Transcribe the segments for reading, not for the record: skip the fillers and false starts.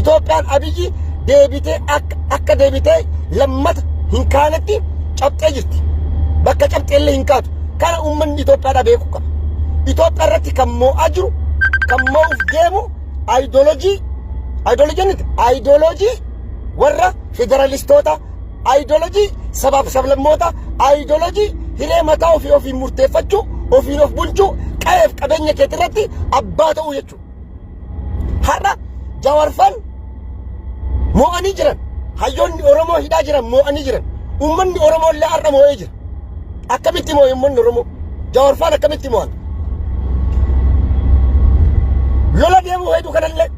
Itoophiyaan Abiyyi deebitee akka deebitee lammata hin kaanetti cabxee jirti. Bakka cabxeellee hin kaatu. Kana uummanni Itoophiyaadhaa beekuu qaba. Itoophiyaa irratti kan moo'aa jiru, kan moo'uuf deemu ayidooloojii warra federalistoota, ayidooloojii sabaaf sablammoota, ayidooloojii hiree mataa ofii murteeffachuu, ofiin of bulchuu, qabeef qabeenya keetii irratti abbaa ta'uu jechuudha. Har'a Jawaarfaan moo'anii jiran, hayyoonni Oromoo hidhaa jiran moo'anii jiran, uummanni Oromoo illee har'a moo'ee jira. Akkamitti moo'e uummanni Oromoo? Jawaarfaan akkamitti moo'an? Lola deemuu hedduu kanallee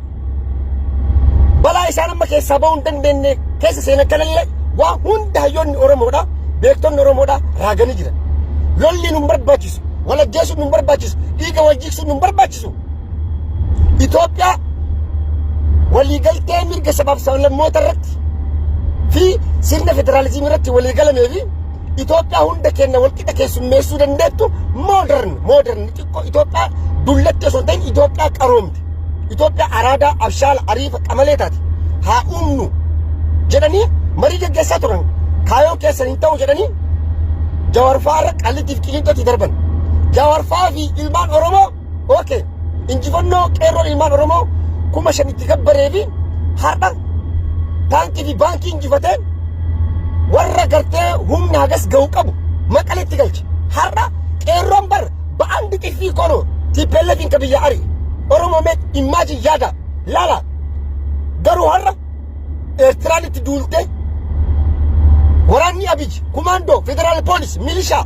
balaa isaan amma keessaa ba'uu hin dandeenye keessa seenan kanallee waa hunda hayyoonni Oromoodha, beektonni Oromoodha raaganii jiran. Lolli nun barbaachisu, walajjeesuun nun barbaachisu, dhiiga wal jigsuun nun barbaachisu. Itoophiyaa waliigaltee mirga sabaaf sablammoota irratti fi sirna federaalizimii irratti waliigalamee fi Itoophiyaa hunda kenna walqixa keessummeessuu dandeettu modern xiqqoo Itoophiyaa dullatti osoo ta'in Itoophiyaa qaroomte. Itoophiyaa araadaa, abshaala, ariifa, qamalee taate. Haa uumnu jedhanii marii gaggeessaa turan. Kaayoo keessan hin ta'u jedhanii Jawaarfaa irra qallittiif qilinxootti darban. Jawaarfaa fi ilmaan Oromoo okay. Injifannoo qeerroo ilmaan Oromoo 5,000 gabbaree fi har'a taankii fi baankii injifatee warra gartee humna hagas ga'u qabu maqaletti galche. Har'a qeerroon bar ba'aan diqifii kono TPLF ka biyya ari Oromoo mee imaaji yaada laala garuu har'a Eertiraan itti duulte waraanni Abiyyi kumaandoo federaal poolis milishaa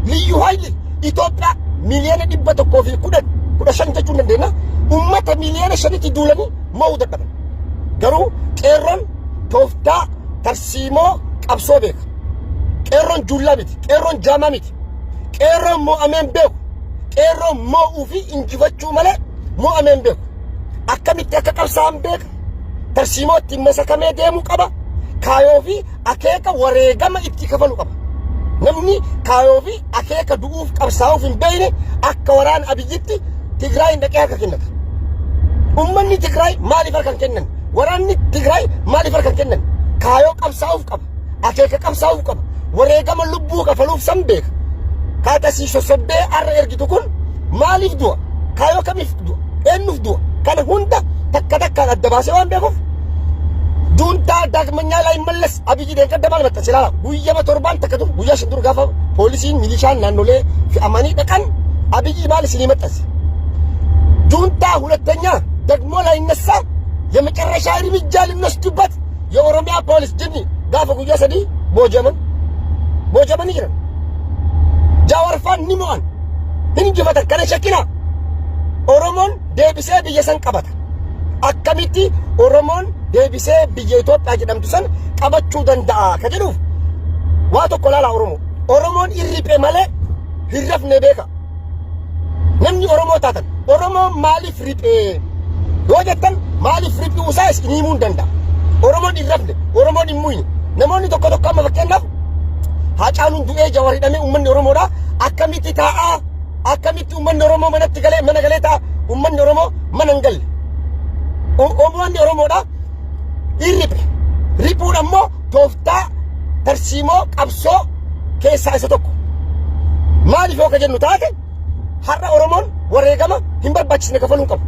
liyyu hayli Itoophiyaa miliyoona 115 jechuun dandeenya ummata miliyoona 5 duulanii moo'uu dadhaban. Garuu qeerroon tooftaa tarsiimoo qabsoo beeka. Qeerroon juullaa miti, qeerroon jaamaa miti. Qeerroon moo'ameen beeku. Qeerroon moo'uu fi injifachuu malee moo'ameen beeku. Akkamitti akka qabsaa'an beeka. Tarsiimoo ittiin masakamee deemuu qaba. Kaayoo fi akeeka wareegama itti kafalu qaba. Namni kaayoo fi akeeka du'uuf qabsaa'uuf hin beekne akka waraana Abiyyitti Tigraay dhaqee harka kennata. Uummanni Tigraay maaliif harka kennan? Waraanni Tigraay maaliif harka kennan? Kaayoo qabsaa'uuf qaba. Akeeka qabsaa'uuf qaba. Wareegama lubbuu kafaluuf san beeka. Kaatasii sosobbee har'a ergitu kun maaliif du'a? Kaayoo kamiif du'a? Eenyuuf du'a? Kana hunda takka takkaan adda baasee waan beekuuf Juntaa daagmanyaa laa hin mallas Abiyyi deeggada maal maxxanse ilaala. Guyyaa torbaan takka dur guyyaa shan dur gaafa poolisiin milishaan naannolee fe'amanii dhaqan Abiyyi maal isinii maxxanse? ጁንታ ሁለተኛ ደግሞ ላይነሳ የመጨረሻ እርምጃ ልንወስድበት የኦሮሚያ ፖሊስ ጅኒ ጋፈ ጉያ ሰዲ ቦጀመን ይረን ጃዋርፋን ኒሞን እንጅፈተ ከነ ሸኪና ኦሮሞን ዴቢሴ ብየሰን ቀበተ አከሚቲ ኦሮሞን ዴቢሴ ብየ ኢትዮጵያ ጀደምቱ ሰን ቀበቹ ደንዳአ ከጀዱፍ ዋቶ ኮላላ ኦሮሞን ኢሪጴ ማለ ሂረፍኔ ቤካ namni Oromoo taatan Oromoo maaliif riphee yoo jettan maaliif riphuu isaas himuu danda'a. Oromoon hin rafne, Oromoon hin muyne. Namoonni tokko amma fakkeenyaaf Haacaaluun du'ee Jawaar hidhamee uummanni Oromoodha akkamitti taa'aa akkamitti uummanni Oromoo manatti galee mana galee ta'a uummanni Oromoo mana hin galle. Uummanni Oromoodha hin riphe. Riphuun ammoo tooftaa tarsiimoo qabsoo keessaa isa tokko. Maaliif yoo ka jennu taate har'a Oromoon wareegama hin barbaachisne kafaluun qabu.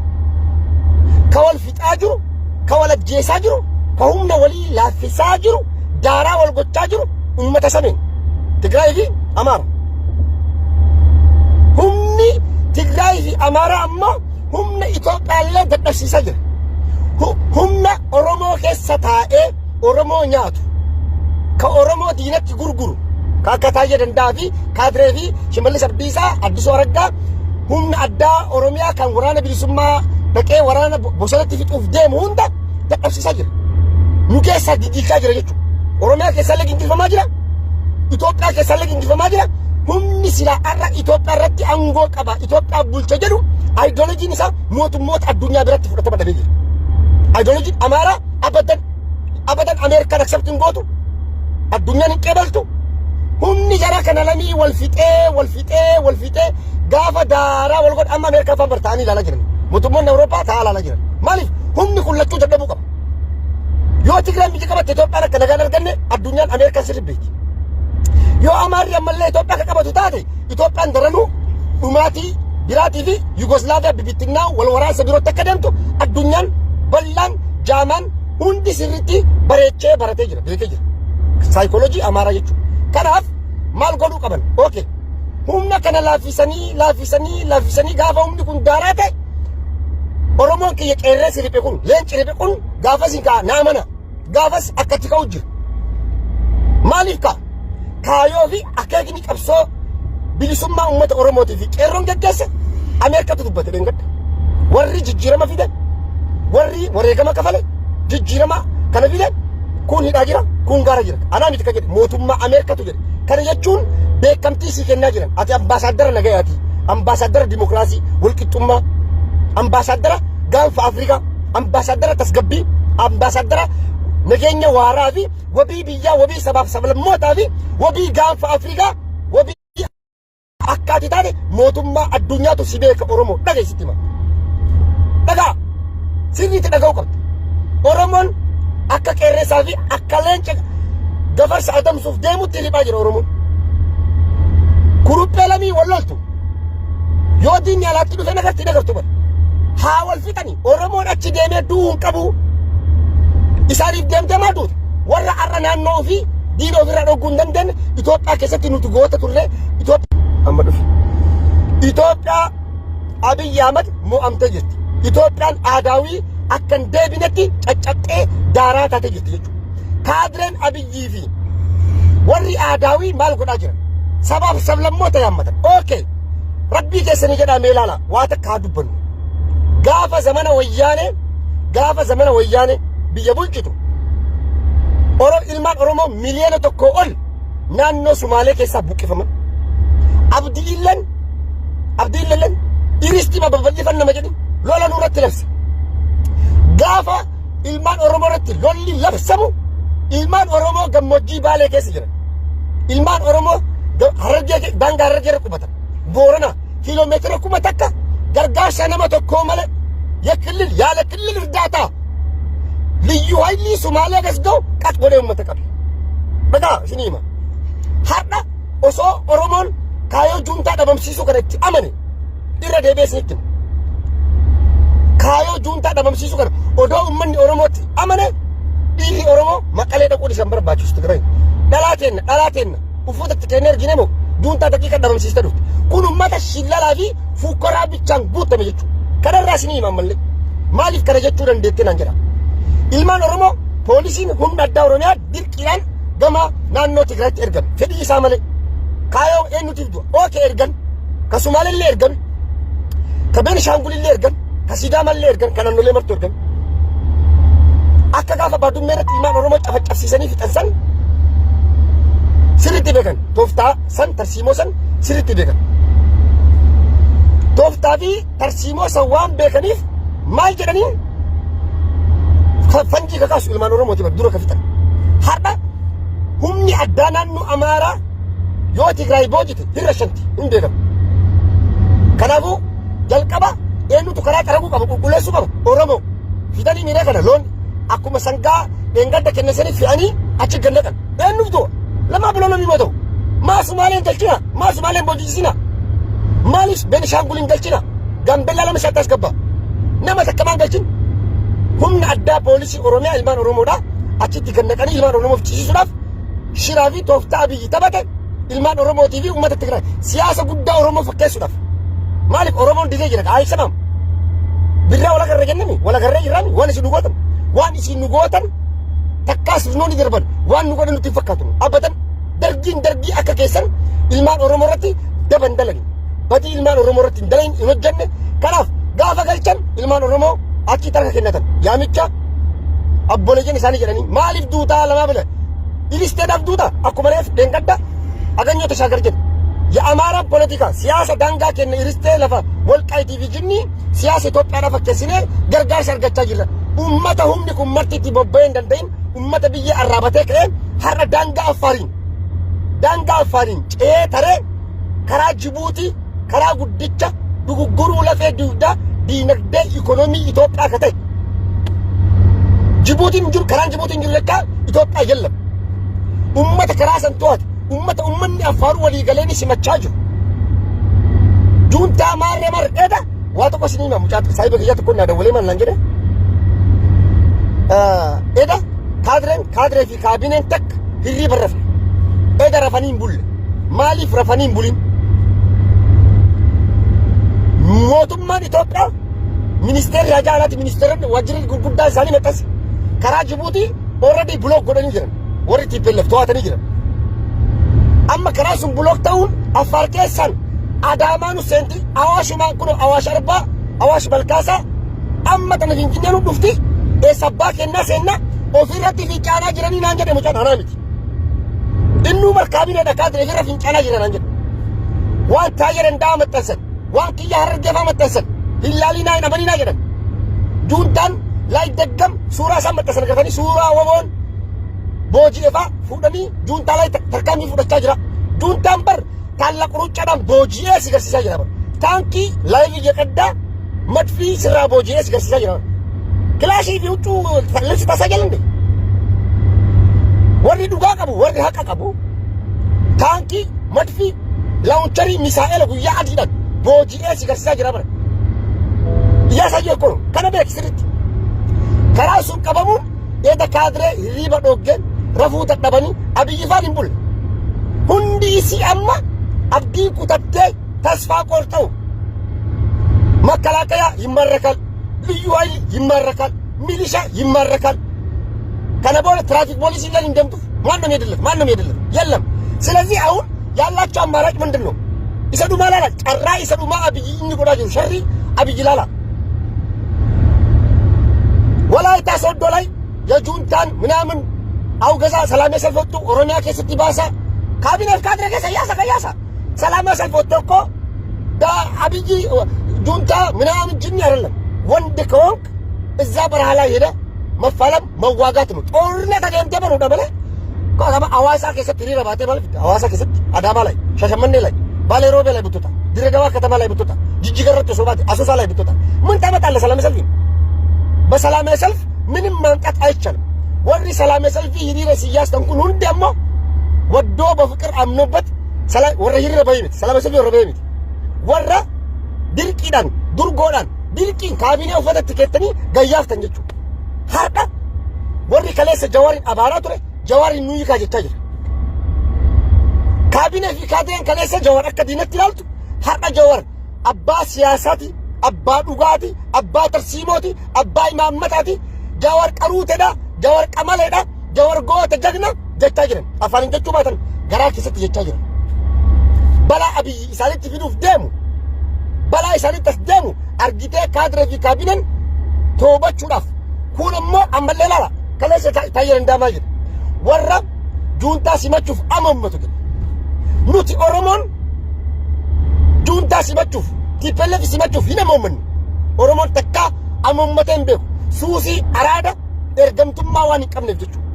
Ka wal fixaa jiru, ka wal ajjeesaa jiru, ka humna walii laaffisaa jiru, daaraa wal gochaa jiru uummata sameen Tigraay fi Amaara. Humni Tigraay fi Amaara ammoo humna Itoophiyaallee dadhabsiisaa jira. Humna Oromoo keessa taa'ee Oromoo nyaatu, ka Oromoo diinatti gurguru. Akka Taayee Danda'a fi Kaadiree fi Shimallis Abdiisaa Addisuu Araggaa humna addaa Oromiyaa kan waraana bilisummaa dhaqee waraana bosonatti fixuuf deemu hunda dadhabsiisaa jira. Nu keessaa jijjiiraa jira jechuudha. Oromiyaa keessaallee gingilfamaa jira. Itoophiyaa keessaallee gingilfamaa jira. Humni silaa har'a Itoophiyaa irratti aangoo qaba. Itoophiyaa bulcha jedhu ayidooloojiin isaa mootummoota addunyaa biratti fudhatama dhabee jira. Ayidooloojiin Amaaraa abadan Ameerikaan akseptiin gootu addunyaan hin qeebaltu. Humni jara kana lamii wal fixee gaafa daaraa wal godha amma Ameerikaa faan bartaanii ilaalaa jiran. Mootummoonni Awurooppaa taa'aa ilaalaa jiran. Maaliif humni kun lachuu dadhabuu qaba. yoo Tigraay biyya qabatte Itoophiyaan akka nagaan arganne addunyaan Ameerikaa sirrii beeki. Yoo Amaarri ammallee Itoophiyaa akka qabatu taate Itoophiyaan daranuu dhumaatii biraatii fi Yugoslaaviyaa bibittinnaa wal waraansa birootti akka deemtu addunyaan bal'aan jaamaan hundi sirriitti bareechee baratee jira beekee jira. Saayikooloojii Amaaraa jechuudha. Kanaaf maal godhuu qaban? Okay. Humna kana laafisanii gaafa humni kun daaraa ta'e Oromoon kiyya qeerree riphee kun leenci riphee kun gaafas hin ka'a naamana gaafas akkatti ka'u jira. Maaliif ka'a? Kaayoo fi akeekni qabsoo bilisummaa uummata Oromootii fi qeerroon geggeesse Ameerikaatu dubbate dheengadda. Warri jijjiirama fide, warri wareegama kafale, jijjiirama kana fide kun hidhaa jira, kun gaara jira. Anaa miti ka jedhe mootummaa Ameerikaatu jedhe. Kana jechuun beekamtii sii kennaa jiran. Ati ambaasaadara nagayaati, ambaasaadara dimokiraasii, walqixxummaa, ambaasaadara gaanfa Afrikaa, ambaasaadara tasgabbii, ambaasaadara nageenya waaraa fi wabii biyyaa, wabii sabaaf sablammootaa fi wabii gaanfa Afrikaa, wabii akkaati taate mootummaa addunyaatu si beeka Oromoo dhageessitti hima. Dhagaa sirriitti dhaga'uu qabdi. Oromoon akka qeerreessaa fi akka leenca gafarsa adamsuuf deemutti liphaa jira Oromoon. Kuruphee lamii wal loltu yoo diinni alaatti dhufe nagartu bara. Haa wal fixanii Oromoon achi deemee du'uu hin qabu. Isaaniif deemtee maa duute? Warra har'a naannoo fi diina ofirraa dhoguu hin dandeenye Itoophiyaa keessatti nuti goota turre amma dhufe. Itoophiyaa Abiyyi Ahmad mo'amtee jirti. Itoophiyaan aadaawii akka hin deebinetti caccabxee daaraa taatee jirti jechuudha. Kaadireen Abiyyii fi warri aadaawii maal godhaa jiran? Sabaaf sablammoota yaammatan. Okay. Rabbii keessanii jedhaa mee ilaala waa takka haa dubbannu. Gaafa zamana wayyaane biyya bulchitu ilmaan Oromoo miliyoona tokkoo ol naannoo Sumaalee keessaa buqqifaman. Abdiilleen iristii babal'ifan nama jedhin lola nurratti labse. Gaafa ilmaan Oromoo irratti lolli labsamu ilmaan Oromoo gammoojjii Baalee keessa jiran. Ilmaan Oromoo daangaa Harargee qubatan. Boorana kiiloomeetira 1000 takka gargaarsa nama tokkoo malee yaala ክልል እርዳታ ልዩ ኃይል ሶማሌ ገዝተው ቀጥ ወደ ummata qabe. Dhagaa isinii hima. Har'a osoo Oromoon kaayoo juuntaa dhabamsiisuu kanatti amane irra deebi'ee isinitti hima. Kaayoo juuntaa dhabamsiisuu kana odoo uummanni Oromootti amane dhiirri Oromoo Maqalee dhaquun isaan barbaachisu Tigraay. Dhalaatenna uffata kennee ergine moo juuntaa daqiiqa dhabamsiistee dhufte. Kun uummata shillalaa fi fuukoraa bichaan guutame jechuudha. Kanarraa isinii hima ammallee. Maaliif kana jechuu dandeettee naan jedha. Ilmaan Oromoo poolisiin humna addaa Oromiyaa dirqiidhaan gama naannoo Tigraayitti ergan. Fedhii isaa malee. Kaayoo eenyutiif du'a. Okay ergan. Ka Sumaalillee ergan. Ka Beenishaangulillee ergan. Ka Sidaamallee ergan. Ka naannolee martuu ergan. Akka gaafa Baadumee irratti ilmaan Oromoo cabsiisanii fixan san sirriitti beekan. Tooftaa san tarsiimoo san sirriitti beekan. Tooftaa fi tarsiimoo san waan beekaniif maal jedhanii fanjii kakaasu ilmaan Oromooti dura ka fixan. Har'a humni addaa naannoo Amaaraa yoo Tigraay boojite hirra shanti hin beekamu. Kanaafuu jalqaba eenyutu karaa qaraquu qaba qulqulleessuu qaba Oromoo. Fidanii miidhaa kana loon akkuma sangaa dheengadda kennisanii fe'anii achi gannaqan. Eenyuuf du'a? Lamaa biloonamii moo ta'u? Maa Sumaaleen galchina? Maa Sumaaleen boojisina? Maalis Beenishaangulin galchina? Gaambellaa lama shaatti as gabba. Nama takka maan galchin? Humna addaa poolisii Oromiyaa ilmaan Oromoodhaa achitti gannaqanii ilmaan Oromoof ciisuudhaaf shiraa fi tooftaa Abiyyi taphate ilmaan Oromootii fi uummata Tigraay siyaasa guddaa Oromoo fakkeessuudhaaf. Maaliif Oromoon didee jira? Aayisamaam. Birraa wal agarree jennami? Wal agarree jirraami? Waan isin nu gootan? Waan isin nu gootan takkaas nuuni darban waan nu godhan nutti fakkaatu. Abadan dargii akka keessan ilmaan Oromoo irratti daban dalagi. Badii ilmaan Oromoo irratti hin dalagne hin hojjenne. Kanaaf gaafa galchan ilmaan Oromoo achi tarka kennatan. Yaamicha abboleeyyan isaanii jedhanii maaliif duutaa lamaa bila? Ilisteedhaaf duutaa akkuma reef dheengadda aganyoota shaagar jedhu. የአማራ ፖለቲካ ሲያሰ ዳንጋ ከነ ኢርስቴ ለፋ ወልቃይ ቲቪ ጅኒ ሲያሰ ኢትዮጵያ ዳፈ ከሲኔ ገርጋር ሰርገቻ ጅራ ኡመተ ሁምኒ ኩመርቲ ቲቦበይ እንደንደይን ኡመተ ብዬ አራበቴ ከ ሀረ ዳንጋ አፋሪን ጨተረ ከራ ጅቡቲ ከራ ጉድቻ ዱጉጉሩ ለፈ ዱዳ ዲነግደ ኢኮኖሚ ኢትዮጵያ ከተ Jibuutiin jiru karaan Jibuutiin jiru lekkaa Itoophiyaa yellam. Ummata karaa san to'ate ummata ummanni Affaar walii galee simachaa jiru. Juuntaa maarree mar'eedha waa tokko sinii himaa mucaa saayiba kiyyaa tokko naa dawwalee maal naan jedhe eda kaadree fi kaabineen takka hirriiba rafne eda rafanii hin bulle maaliif rafanii hin bulin mootummaan Itoophiyaa ministeerri hajaalaati ministeerri wajjirri gurguddaa isaanii maxxanse karaa Jibuutii already block godhanii jiran warri TPLF to'atanii jiran amma karaa sun block ta'uun Affaar keessaan Adaamaan seenti Awaashumaan kun Awaash Arbaa Awaash Balkaasaa amma tana Finfinneen dhufti sabbaa kennaa seenna ofirratti fincaanaa jiranii naan jedhe mucaan anaa miti innuu markaabina dhakaa ture ofirra fincaanaa jira naan jedhe waan taayya danda'a maxxansan waan kiyya harargeefaa maxxansan hillaalinaa hin amaninaa jedhan juuntaan laay daggam suuraa isaan maxxansan agartanii suuraa wamoon booji'eefaa fuudhanii juuntaa laay tarkaanfii fudhachaa jira juuntaan bar taalla quruccaadhaan booji'ee si garsiisaa jira bar taankii laayivii jedhaddaa madfii sirraa booji'ee si garsiisaa jira kilaashii fi huccuu falleessi tasaa jalande warri dhugaa qabu warri haqa qabu taankii madfii laawuncharii misaa'ela guyyaa adiidhaan booji'ee si garsiisaa jira bara iyaasaa jiru kun kana beeksisiritti karaa sun qabamuun eeda kaadiree hirriiba dhoggeen rafuu dadhabanii abiyyifaan hin bulle hundi isii amma abdii kutattee tasfaa qorxa'u makkalaakayaa yimmarrakal ልዩ ኃይል ይማረካል ሚሊሻ ይማረካል ከነበረ ትራፊክ ፖሊስ ይላል እንደምቱ ማንንም የለም የለም ስለዚህ አሁን ያላችሁ አማራጭ ምንድነው ይሰዱ ማላላ ቀራ ይሰዱ ማ አብይ እንጎዳጁ ሸሪ አብይ ላላ ወላይታ ሶዶ ላይ የጁንታን ምናምን አውገዛ ሰላም ሰልፍ ወጡ ኦሮሚያ ከስቲ ባሳ ካቢኔት ካድሬ ከያሳ ሰላም ሰልፍ ወጡ እኮ ዳ አብይ ጁንታ ምናምን ጅኒ አይደለም ወንድ ከሆንክ እዛ በረሃ ላይ ሄደ መፋለም መዋጋት ነው ጦርነት አገንተ በሩ ደበለ ኮአባ አዋሳ ከሰት ሪራ ባቴ ማለት አዋሳ ከሰት አዳማ ላይ ሻሸመኔ ላይ ባሌ ሮቤ ላይ ብትወጣ ድሬዳዋ ከተማ ላይ ብትወጣ ጅጅገረት ሶባት አሶሳ ላይ ብትወጣ ምን ታመጣለህ ሰላም ሰልፍ በሰላም ሰልፍ ምንም ማምጣት አይቻልም ወሪ ሰላም ሰልፍ ይሪረ ሲያስ ተንኩን ሁን ደሞ ወዶ በፍቅር አምኖበት ሰላም ወረ ይሪረ በይምት ሰላም ሰልፍ ወረ በይምት ወረ ድርቂዳን ዱርጎዳን Dirqiin kaabinee uffatatti keettanii gayyaaftan jechuudha. Har'a warri kaleessa Jawaariin abaaraa ture Jawaariin nuyi kaa jechaa jira. Kaabinee fi kaadireen kaleessa Jawaar akka diinatti ilaaltu har'a Jawaar abbaa siyaasaati, abbaa dhugaati, abbaa tarsiimooti, abbaa imaammataati, Jawaar qaruuteedha, Jawaar qamaleedha, Jawaar goota jagna jechaa jiran. Afaan jechuu baatan garaa keessatti jechaa jiran. Balaa abiyyi isaanitti fiduuf deemu. balaa isaanitti as deemu argitee kaadiree fi kaabineen toobachuudhaaf kun immoo ammallee laala kaleessa taayyaa danda'amaa jira warra juuntaa simachuuf amoommatu jedha nuti Oromoon juuntaa simachuuf TPLF simachuuf hin amoommannu Oromoon takka amoommatee hin beeku suusii araada ergamtummaa waan hin qabneef jechuudha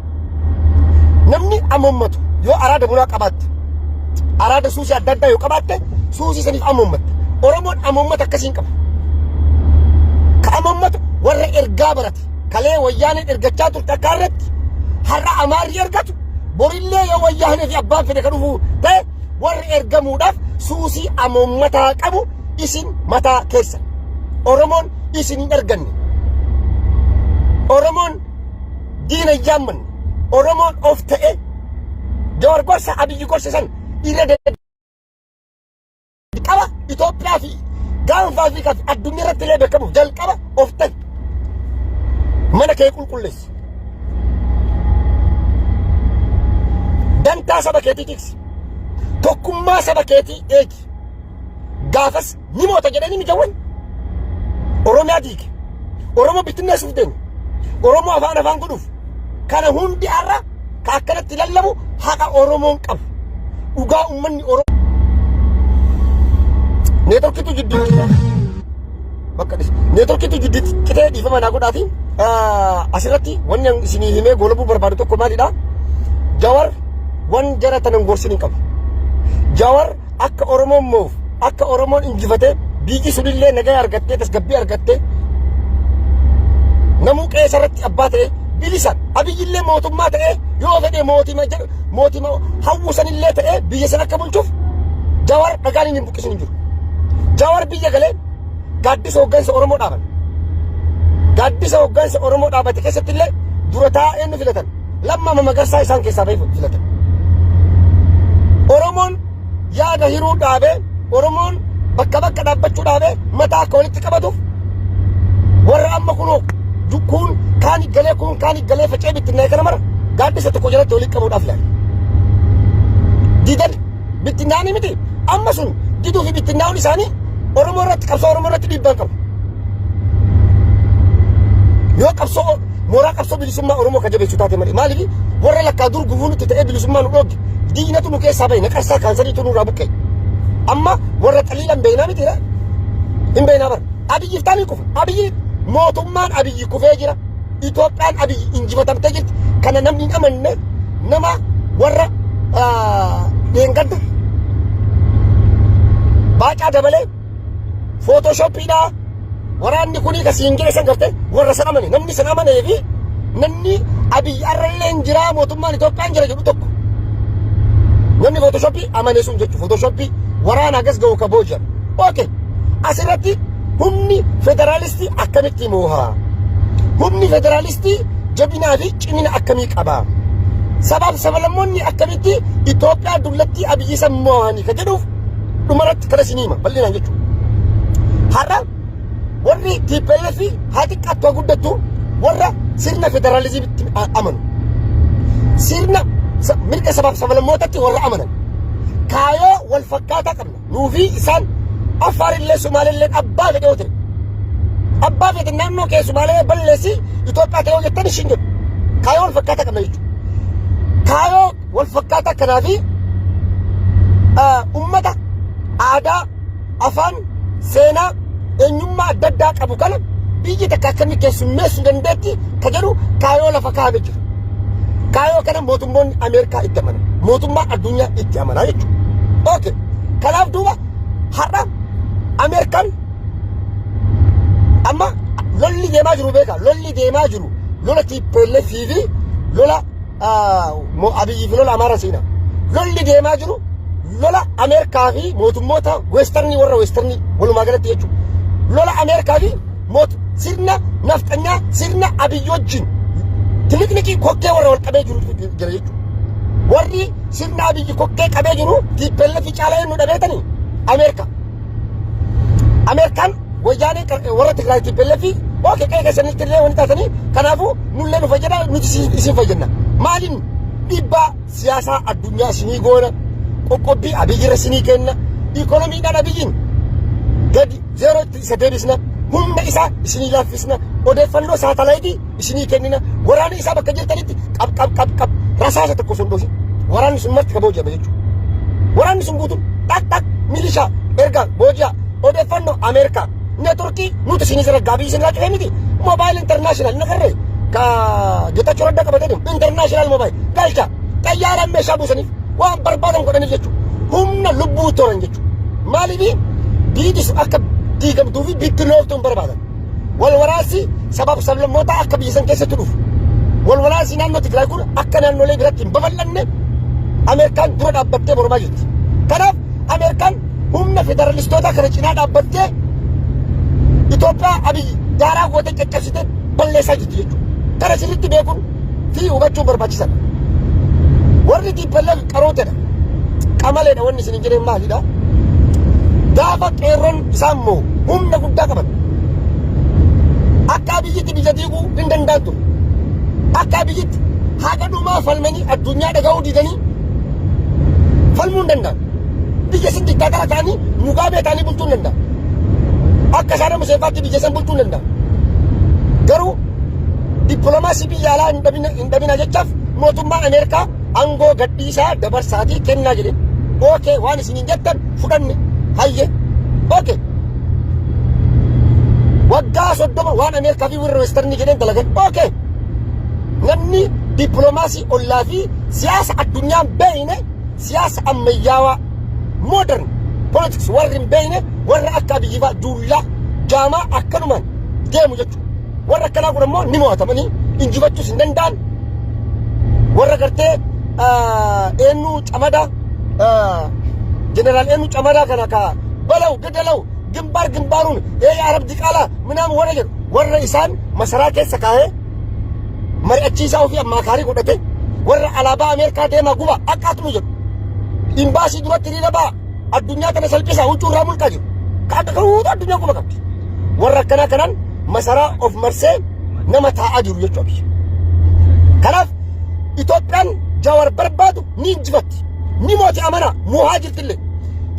namni amoommatu yoo araada bunaa qabaatte araada suusii adda addaa yoo qabaatte suusii saniif amoommatte Oromoon amoommata akkasiin qaba. Ka amoommatu warra ergaa barate kalee wayyaaneen ergachaa turte akka irratti har'a amaarri ergatu borillee yoo wayyaanee fi abbaan fedhe ka dhufu ta'e warri ergamuudhaaf suusii amoommataa qabu isin mataa keessa. Oromoon isin hin erganne. Oromoon diina hin yaammanne. Oromoon of ta'e Jawaar gorsa Abiyyi gorsa san irra qaba Itoophiyaa fi gaanfa Afrikaa fi addunyaa irratti illee beekamuuf jalqaba of ta'e mana kee qulqulleessi dantaa saba keetii tiksi tokkummaa saba keetii eegi gaafas ni moota jedhanii ni jawwan Oromiyaa diige Oromoo bittinneessuuf deemu Oromoo afaan godhuuf kana hundi har'a ka akkanatti lallabu haqa Oromoon qabu dhugaa ummanni Oromoo Networkitu jidduutti bakka dhis networkitu jidduutti kitee dhiifama naa godhaati asirratti wanni isinii himee goolabuu barbaadu tokko maalidha Jawaar wan jara tanan gorsin qabu Jawaar akka Oromoon moof akka Oromoon injifatee biyyi sunillee nagaa argattee tasgabbii argattee namuu qeesarratti abbaa ta'e bilisan abiyyillee mootummaa ta'ee yoo fedhe mootima hawwisanillee ta'ee biyya sana akka bulchuuf Jawaar dhagaan hin buqqisu hin jiru. Jawaar biyya galee gaaddisa hooggansa Oromoo dhaaban. Gaaddisa hooggansa Oromoo dhaabate keessatti illee dura taa'ee nu filatan. Lamma Magarsaa isaan keessaa ba'ee filatan. Oromoon yaada hiruu dhaabee Oromoon bakka bakka dhaabbachuu dhaabee mataa akka walitti qabatuuf warra amma kunoo kun kaani galee facee bittinnee kana mara gaaddisa tokko jalatti walitti qabuudhaaf yaala. Didan bittinnaanii miti amma sun diduu fi bittinnaa'uun isaanii Oromoo irratti qabsoo Oromoo irratti dhiibbaa qabu. Yoo qabsoo mooraa qabsoo bilisummaa Oromoo kajabeessu taate malee maaliif warra lakkaa dur gufuunutti ta'ee bilisummaa nu dhooge diinatu nu keessaa bahe naqarsaa kaansariitu nurraa buqqee. Amma warra xaliilan beeynaa mitiidha. Hin beeynaa bara. Abiyyiif taanii kufa. Abiyyi mootummaan Abiyyi kufee jira. Itoophiyaan Abiyyi injifatamtee jirti. Kana namni hin amanne nama warra dheengadda Baacaa Dabalee Photoshoppiidhaa waraanni kunii ka siin gire san gartee warra san amane namni san amanee fi namni Abiyyi arrallee hin jiraa mootummaan Itoophiyaan jira jedhu tokko namni Photoshoppii amane sun jechuudha. Photoshoppii waraana agas ga'u ka booji'an. Okay. Asirratti humni federaalistii akkamitti moohaa? Humni federaalistii jabinaa fi cimina akkamii qabaa? Sabaaf sablammoonni akkamitti Itoophiyaa dullatti Abiyyi san moo'anii ka jedhuuf dhumarratti kana isin hima bal'inaan jechuudha. Har'a warri TPLF haa xiqqaattu haa guddattu warra sirna federaalizimitti amanu. Sirna mirga sabaaf sablammootatti warra amanan. Kaayoo wal fakkaataa qabna. Nuufi isaan Affaarillee Sumaalillee abbaa fedhe yoo ta'e. Abbaa fedhe naannoo kee Sumaalee balleessi Itoophiyaa ta'ee hojjettan ishiin jedhu. Kaayoo wal fakkaataa qabna jechuudha. Kaayoo wal fakkaataa kanaafi ummata aadaa, afaan, seenaa, eenyummaa adda addaa qabu kana biyyi takka akkamitti keessummeessuu dandeetti ka jedhu kaayoo lafa kaa'amee jira. Kaayoo kana mootummoonni Ameerikaa itti amanan. Mootummaa addunyaa itti amanaa jechuudha. Okay. Kanaaf duuba har'a Ameerikaan amma lolli deemaa jiru beeka. Lolli deemaa jiru lola TPLF fi lola Abiyyi fi lola Amaaraa seenaa. Lolli deemaa jiru lola Ameerikaa fi mootummoota Westerni warra Westerni walumaa galatti jechuudha. Lola Ameerikaa fi sirna nafxanyaa sirna Abiyyi wajjin tiliqniqii kokkee warra wal qabee jiru jira jechuudha. Warri sirna Abiyyi kokkee qabee jiru TPLF caalaa nu dhabeetanii Ameerikaa. Ameerikaan wayyaanee warra Tigraay TPLF okay qe'ee keessanitti illee wanti taatanii kanaafuu nullee nu fayyada nuti isin fayyadna. Maaliin dhiibbaa siyaasaa addunyaa isinii goona qoqqobbii Abiyyi irra isinii kenna ikoonomiidhaan Abiyyiin gadi zeerootti isa deebisna humna isaa isinii laaffisna odeeffannoo saatalaayitii isinii kennina waraana isaa bakka jirtanitti qab rasaasa tokko sun dhoosin waraanni sun marti ka booji'ame jechuudha. Waraanni sun guutuun dhaq milishaa erga booji'a odeeffannoo Ameerikaa neetworkii nuti isinii jira gaabii isin irraa cufee miti moobaayil intarnaashinaal na qarree ka Geetaachoo Raddaa qabatee deemu intarnaashinaal moobaayil galcha xayyaaraan meeshaa buusaniif waan barbaadan godhaniif jechuudha. Humna lubbuu toran jechuudha. Maaliif biyyi sun akka diigamtuu fi bittilooftuun barbaadan. Wal waraansi sabaaf sablammoota akka biyya san keessatti dhufu. Wal waraansi naannoo Tigraay kun akka naannolee biratti hin babal'anne Ameerikaan dura dhaabbattee mormaa jirti. Kanaaf Ameerikaan humna federalistoota kana cinaa dhaabbattee Itoophiyaa Abiyyi daaraa gootee caccabsitee balleessaa jirti jechuudha. Kana sirriitti beekuun fi hubachuun barbaachisaadha. Warri TPLF qarooteedha. Qamaleedha wanni isin hin jedheen maalidha? Gaafa qeerroon isaan moo humna guddaa qaban. Akka Abiyyitti biyya diiguu hin danda'antu. Akka Abiyyitti haqa dhumaa falmanii addunyaa dhaga'uu didanii falmuu hin danda'an. Biyya sin diktaatora ta'anii Mugaabee ta'anii bulchuu hin danda'an. Akka Saddam Husseinitti biyya san bulchuu hin danda'an. Garuu dippiloomaasii biyya alaa hin dhabina jechaaf mootummaan Ameerikaa aangoo gadhiisaa dabarsaatii kennaa jedheen. Okay waan isiniin jettan fudhanne hayye. Okay. Waggaa 30 waan Ameerikaa fi warra Westerni jedheen dalagan. Okay. Namni dippiloomaasii ollaa fi siyaasa addunyaan beeyne siyaasa ammayyaawaa modern politics warri hin beeyne warra akka Abiyyi fa'aa duullaa jaamaa akkanumaan deemu jechuudha. Warra akkanaa kun immoo ni mo'atamanii injifachuu hin danda'an warra gartee eenyu camada ጀነራል eenyu camada kana ka በለው ገደለው ግንባር ግንባሩን የአረብ ዲቃላ ምናምን ወረ ኢሳን መሰራ keessa kaa'ee mari'achiisaa ofii ammaakaarii godhate warra alaabaa Ameerikaa deemaa guba akkaatuma jedhu imbaasii duratti hiriira ba'a addunyaa kana salphisaa huccuu irraa mulqaa jiru kaata kahuutu addunyaa guba qabdi warra akkanaa kanaan masaraa of marsee nama taa'aa jiru jechuudha. Kanaaf Itoophiyaan Jawaar barbaadu ni injifatti ni mooti amana muhaajirtillee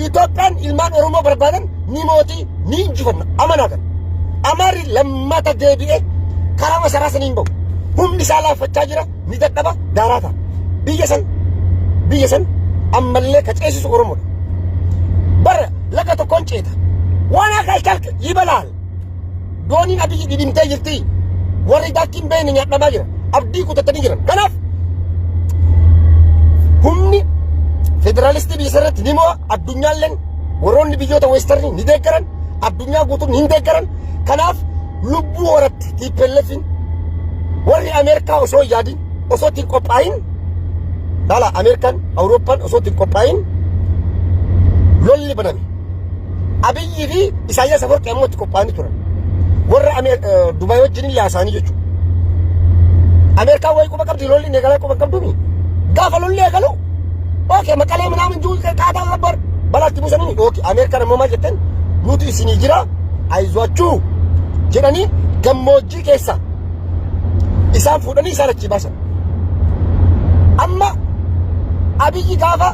Itoophiyaan ilmaan Oromoo barbaadan ni mooti ni injifanna amanaa kan Amaarri lammata deebi'ee karaa masaraa saniin bahu humni isaa laaffachaa jira ni dadhaba daaraa ta'a biyya san ammallee ka ceesisu Oromoodha. Bara laga tokkoon ceeta waan akka halka yibalaal dooniin abiyyi dhidhimtee jirti warri daakkiin beeyne nyaadhamaa jira abdii kutatanii jiran. Kanaaf humni federaalistii biyya sarratti ni mo'a addunyaalleen warroonni biyyoota weestarni ni deeggaran addunyaa guutuun hin deeggaran. Kanaaf lubbuu horatti TPLFin warri Ameerikaa osoo yaadin osoo ittiin qophaa'in dhala Ameerikaan Awurooppaan osoo ittiin qophaa'in lolli baname Abiyyi fi Isaayyaas Afwerqi ammoo itti qophaa'anii turan warra Dubaay wajjin yaasaanii jechuudha. Ameerikaan wayi quba qabdi lolli eegalaa quba qabduumi gaafa lolli eegalu ookee maqalee minaamin juu qaataa labbar balaatti buusanii ookee Ameerikaan ammoo maal jetteen nuti isinii jira ayizwachuu jedhanii gammoojjii keessa isaan fuudhanii isaan achi baasan. Amma Abiyyi gaafa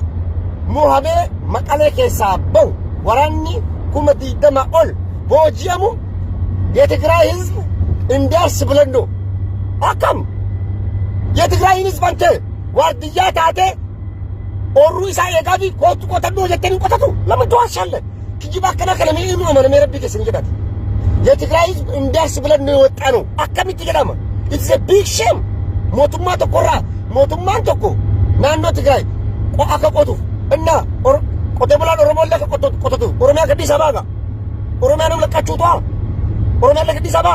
muhamee maqalee keessaa bahu waraanni 20,000 ol booji'amu የትግራይ ህዝብ እንዲያርስ ብለን ነው አካም የትግራይ ህዝብ አንተ ዋርድያ ታቴ ኦሩ ኢሳ የጋቢ ኮቱ ኮተዶ የተን ቆተቱ ለምን ተዋሻለ ትጅባ ከና ከለሚ ነው ማነ መረብ ከስን ይገዳት የትግራይ ህዝብ እንዲያርስ ብለን ነው የወጣ ነው አካም ይገዳማ ኢትስ ኤ ቢግ ሼም ሞቱማ ተቆራ ሞቱማ ተቆ ናንዶ ትግራይ ቆአከ ቆቱ እና ቆቴ ብላን ኦሮሞ ለከ ቆተቱ ኦሮሚያ ከዲስ አበባ ጋር ኦሮሚያ ነው ለቃችሁቷ ኦሮሚያ ለከዲስ አበባ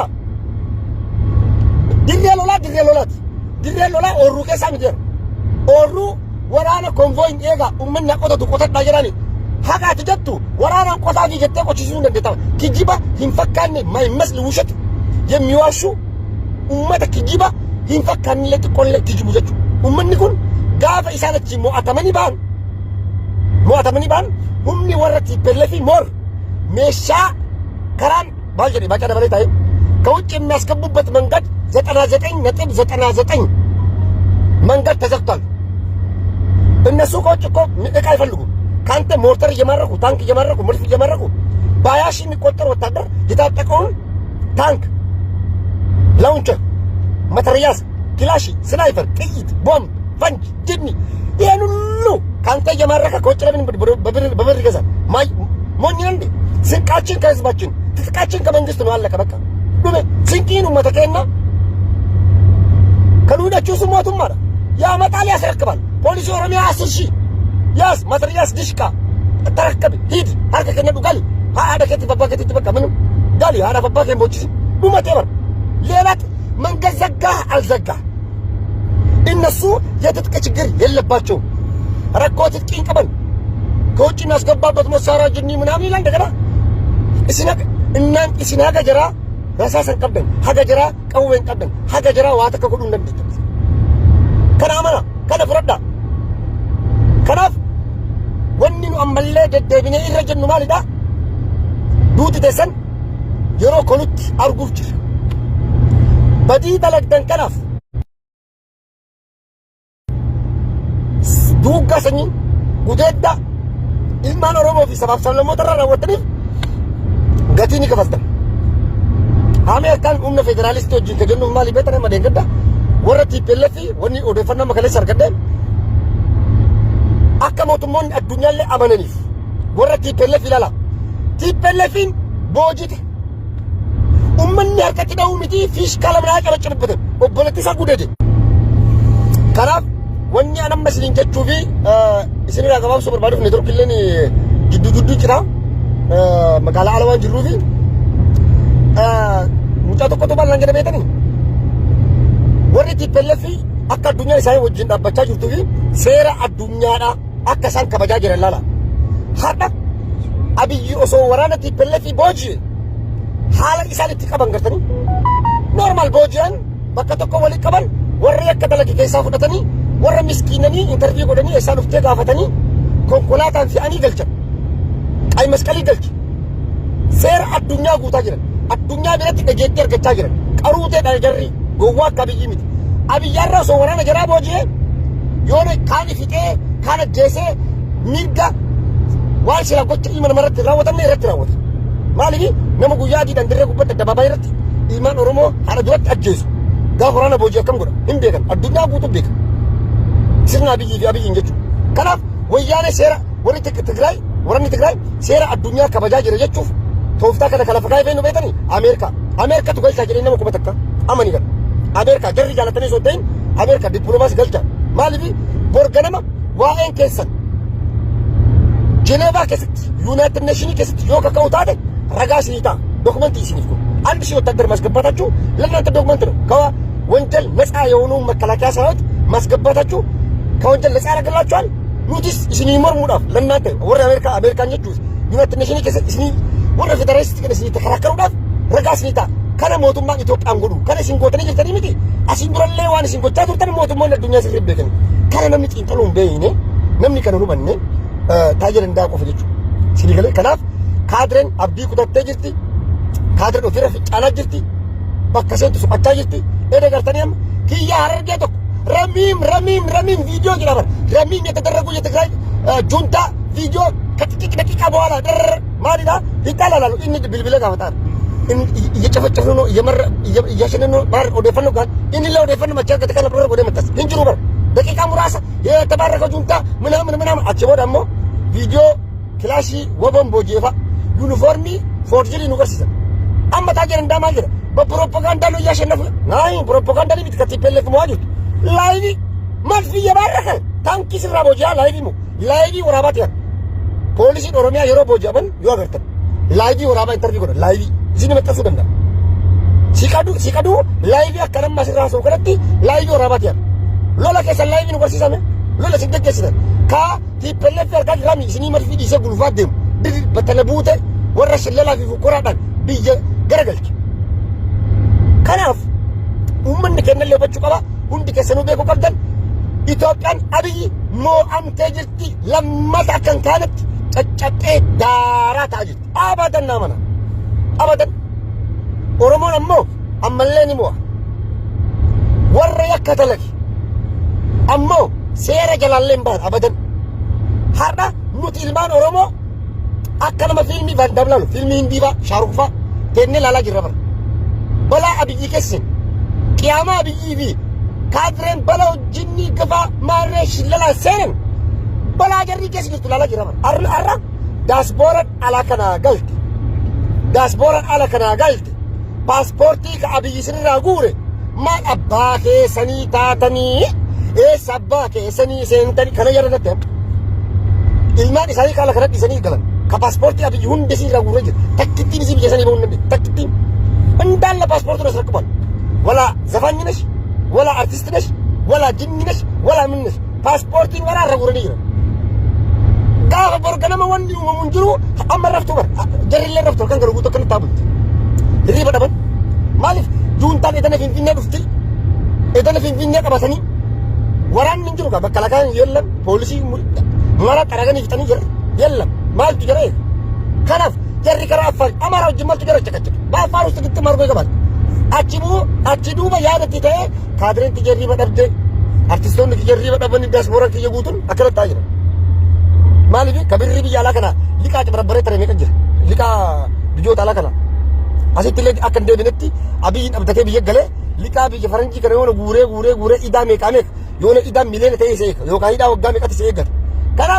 ድሬ ሎላ ኦሩ ከሳ ምድር ኦሩ ወራነ ኮንቮይ ኤጋ ኡመና ቆተቱ ቆተዳ ጀራኒ ሀቃት ጀቱ ወራና ቆታፊ ጀተ ቆችሱ እንደታ ኪጂባ ይንፈካኒ ማይመስል ውሸት የሚዋሹ ኡመተ ኪጂባ ይንፈካኒ ለጥቆለ ኪጂቡ ጀቹ ኡመኒ ኩን ጋፈ ኢሳለች ሞአተመኒ ባን ሁምኒ ወረቲ በለፊ ሞር ሜሻ ከራን ባልጀሪ ባጫ ደበሌ ታይ ከውጭ የሚያስገቡበት መንገድ 99.99 መንገድ ተዘግቷል። እነሱ ከውጭ እኮ እቃ አይፈልጉም። ካንተ ሞርተር እየማረኩ ታንክ እየማረኩ ምርፍ እየማረኩ በ20 ሺህ የሚቆጠር ወታደር የታጠቀውን ታንክ፣ ላውንቸር፣ መትረያስ፣ ክላሽ፣ ስናይፐር፣ ጥይት፣ ቦምብ፣ ፈንጅ፣ ጅኒ ይሄን ሁሉ ካንተ እየማረከ ከውጭ ለምን በብር ይገዛል? ሞኝ እንዴ? ስንቃችን ከህዝባችን ትጥቃችን ከመንግስት ነው። አለቀ በቃ። ዱቤ ስንቂኑ መተከና ከኑዳችሁ ስሞቱም ማለት ያመጣል ያስረክባል። ፖሊስ ኦሮሚያ 10 ሺህ ያስ ማትሪያስ ድሽቃ ተረከብ ሂድ አርከ ከነዱ ጋል አደከት በባከት በቃ ምንም ጋል ያራ በባከን ቦቺ ዱመቴ በር ሌላት መንገድ ዘጋ አልዘጋ እነሱ የትጥቅ ችግር የለባቸው። ረኮት ጥቂን ቀበል ከውጭ እናስገባበት መሳሪያ ጅኒ ምናምን ይላል። እንደገና እስናገ ጀራ ረሳሰን ቀበን ሀገጀራ ቀውበን ቀበን ሀገጀራ ዋተ ከሁሉ እንደምትተስ ከናመና ከነፍረዳ ከናፍ ወኒኑ አመለ ደደብኔ ይረጀኑ ማልዳ ዱት ደሰን የሮ ኮሉት አርጉፍ ጅር በዲ ተለግደን ከናፍ ዱጋ ሰኝ ጉዴዳ ኢልማን ኦሮሞ ፊ ሰባብ ሰለሞ ተራራ ወጥኒ ገቲኒ ከፈስተን አሜሪካን ኡነ ፌደራሊስት ወጅን ከጀኑ ማሊ በተነ መደንገዳ ወረቲ ፒኤልኤፍ ወኒ ኦዴፈና መከለ ሰርገደ አከሞቱሞን አዱኛ ላይ አመነኒፍ ወረቲ ፒኤልኤፍ ይላላ ቲፒኤልኤፍን ቦጂት ኡመን ያርከቲ ነው ሚቲ ፊሽ ካለምና ያጨበጭብበት ኦቦለቲሳ ጉደደ ከራፍ ወኒ አነ መስሊን ጀቹቪ እስኒ ያገባብ ሱፐር ባዱፍ ኔትወርክ ለኒ ጅዱ ጭራ መቃላ አለዋን ጅሩቪ ሙጫ ተቆጥቷል። አንገደ ቤተኒ warri TPLF akka addunyaa isaanii wajjin dhaabbachaa jirtuu fi seera addunyaadha akka isaan kabajaa jiran laala. Har'a Abiyyi osoo waraana TPLF booji'e haala isaan itti qaban gartanii normal booji'an bakka tokko walii qaban warri akka dalage keessaa fudhatanii warra miskiinanii interview godhanii isaan uftee gaafatanii konkolaataan fe'anii galchan. Qayi masqalii galche. Seera addunyaa guutaa jiran. Addunyaa biratti dhageettii argachaa jiran. Qaruuteedha jarri gowwaa akka Abiyyi miti. Abiyyaarraa osoo waraana jaraa booji'e yoo kaan fixee kaan ajjeesee mirga waan sila gocha ilma namarratti raawwatamne irratti raawwata. Maaliif nama guyyaa adiidhaan dirree gubbatti addabaabaayii irratti ilmaan Oromoo haala duratti ajjeesu. Gaafa waraana booji'e akkam godha hin beekan. Addunyaa guutuu beeka. Sirna Abiyyii fi Abiyyiin jechuudha. Kanaaf wayyaanee seera warri Tigraay waraanni Tigraay seera addunyaa kabajaa jira jechuuf tooftaa kana kala fakaa ifee nu beekanii Ameerikaatu galchaa jedhee nama kuma takka amanii gala. Ameerikaa jarri jaalatanii osoo ta'in Ameerikaa dippiloomaasii galchaa. Maaliif borganama waa'een keessan Jenevaa keessatti Yuunaayitid Neeshinii keessatti yoo kaka'u taate ragaa isinii ta'a. Dokumentii isiniif kun አንድ ሺህ ወታደር ማስገባታችሁ ለእናንተ ዶክመንት ነው። ከወንጀል ነፃ የሆኑ መከላከያ ሰራዊት ማስገባታችሁ ከወንጀል ነፃ ያደርግላችኋል። ኑቲስ እስኒ መርሙዳፍ ለእናንተ ወረ አሜሪካኞች ዩናይትድ ኔሽን እስኒ ወረ ፌደራሊስት ከነስ ተከራከሩዳፍ ረጋ ስኒታ ከነ ሞቱማ ኢትዮጵያን ጎዱ ከነ ሲንጎተኒ ጅርተኒ ሚቲ አሲንዱረሌ ዋን ሲንጎቻ ቱርተን ሞቱማ ለዱኛ ሲርበከን ከነ ነምኒ ጢንጠሉን በይኔ ነምኒ ከነኑ በነ ታጀር እንዳቆፍ ልጅ ሲሊገለ ከናፍ ካድረን አብዲ ኩተተ ጅርቲ ካድረን ኦፊራ ፍጫና ጅርቲ bakkaseetu supachaa jirti ede gartaniam kiyya harargee tokko ramiim ቪዲዮ ይላል ramiim የተደረጉ የትግራይ ጁንታ ቪዲዮ ከጥቂት ደቂቃ በኋላ ማሊዳ ይጣላላሉ እኒ ብልብለ ጋፈታር እየጨፈጨፉ ነው እያሸነኑ ነው ባር ወደፈኑ ጋር እኒ ለወደፈኑ መቻል ከተከለ ብሮ ወደ መጣስ እንጅሩ በር ደቂቃ ሙራሳ የተባረከው ጁንታ ምናምን አችቦ ደግሞ ቪዲዮ ክላሺ ወቦምቦ ጄፋ ዩኒፎርሚ ፎርጅሪ ዩኒቨርሲቲ አመታጀር እንዳማጀር በፕሮፓጋንዳ ነው እያሸነፈ ናይ ፕሮፓጋንዳ ላይ ቢትከቲፔለፍ መዋጁት ላይቪ መልፍ እየባረከ ታንኪ ስራ ቦጃ ላይቪ ወራባት ያ ፖሊሲ ኦሮሚያ የሮ ቦጃበን ይወገርተ ላይቪ ወራባ ኢንተርቪው ጎደ ላይቪ እዚህ መጣሱ ደንዳ ሲቀዱ ላይቪ አከረማ ስራ ሰው ከረቲ ላይቪ ወራባት ያ ሎላ ከሰ ላይቪ ነው ወርሲሳመ ሎላ ሲደገስ ካ ቲፔለፍ ያርጋ ግራሚ ስኒ መልፍ ዲሰ ጉልፋት ደም በተለቡተ ወረሽ ለላ ፊ ቁራዳን ቢየ ገረገልች ከናፍ ኡመን ከነለ በቹ ቀባ ሁንዲ ከሰኑ ቤኮ ቀብደን ኢትዮጵያን አብይ ሞአምቴ ጅርቲ ለማታ ከንካነት ጨጨጤ ዳራ ታጅት አባደና ማና አባደን ኦሮሞን አሞ አመለኒ ሞ ወረ ያከተለክ አሞ ሴረ ጀላለን ባር አባደን ሀዳ ኑት ኢልማን ኦሮሞ አከለመ ፊልሚ ቫንዳብላሉ ፊልሚ እንዲባ ሻሩፋ ተነ ላላ ጅረበር በላ አብይ ከስን ቂያማ አብይ ቢ ካድረን በላው ጅኒ ገፋ ማረሽ ለላ ሰነን በላ ጀሪ ከስን ላላ ጅረበር አራ ዳስቦረን አላከና ጋልት ፓስፖርቲ ከአብይ ስራ ጉረ ማ አባኬ ሰኒ ታተኒ ሰባኬ ሰኒ ሰንተኒ ከነ ያረተ ኢልማን ኢሳይ ካላ ከረዲ ሰኒ ገለን ከፓስፖርቲ አብይ ሁንደ ሲራ ጉረ ተክቲን ሲብ የሰኒ በሁንደ ተክቲን እንዳለ ፓስፖርቱን አስረክቧል። ወላ ዘፋኝ ነሽ ወላ አርቲስት ነሽ ወላ ጅኒ ነሽ ወላ ምን ነሽ ፓስፖርቲን ወራ ረጉረኒ ይረ ጋር በርገነመ ወንዲ ሙንጅሩ አመረፍቱ በር ጀሪለ ረፍቱ ከንገሩ ጉቶ ከንታቡት ይሪ በደበን ማሊፍ ጁንታን የተነፊንፊነ ዱፍቲ የተነፊንፊነ ቀባሰኒ ወራን እንጅሩ ጋር በከላካይ የለም ፖሊሲ ማራ ቀራገን ይፍተኒ የለም ማልቱ ጀረ ከናፍ ጀሪ ከራፋ አማራው ጅማል ተገረጨከች ባፋር ውስጥ ግጥም አርጎ ይገባል አቺዱ በያለት ይተ ካድሬን ትጀሪ በደብደ አርቲስቶን ትጀሪ በደበን ዲያስፖራ ከየጉቱን አከረጣይ ነው ማለቢ ከብሪ ቢያላ ከና ሊቃ ጨበረበረ ተረሜ ከጅር ሊቃ ቢጆታ አላከና አሲት ለዲ አከንደ ብነቲ አብይን አብደቴ ቢየገለ ሊቃ ቢየ ፈረንጂ ከነ የሆነ ጉሬ ኢዳ ሜቃሜክ የሆነ ኢዳ ሚሊዮን ተይሰይክ ዮካ ኢዳ ወጋ ሜቃት ሲየገት ከና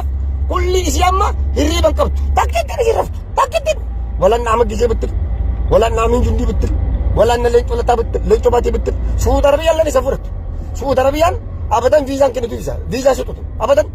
ኩሊ ሲያማ ህሪበን ቀብት ታከተሪ ይረፍት ታከተሪ ወላና አመግዜ ብትል ወላና ምንጁንዲ ብትል ወላና ለንጮለታ ብትል ለንጮባቴ ብትል ሱዑድ አረቢያ ለኔ ሰፈረት ሱዑድ አረቢያን አበደን ቪዛን ከነቱ ቪዛ ስጡት አበደን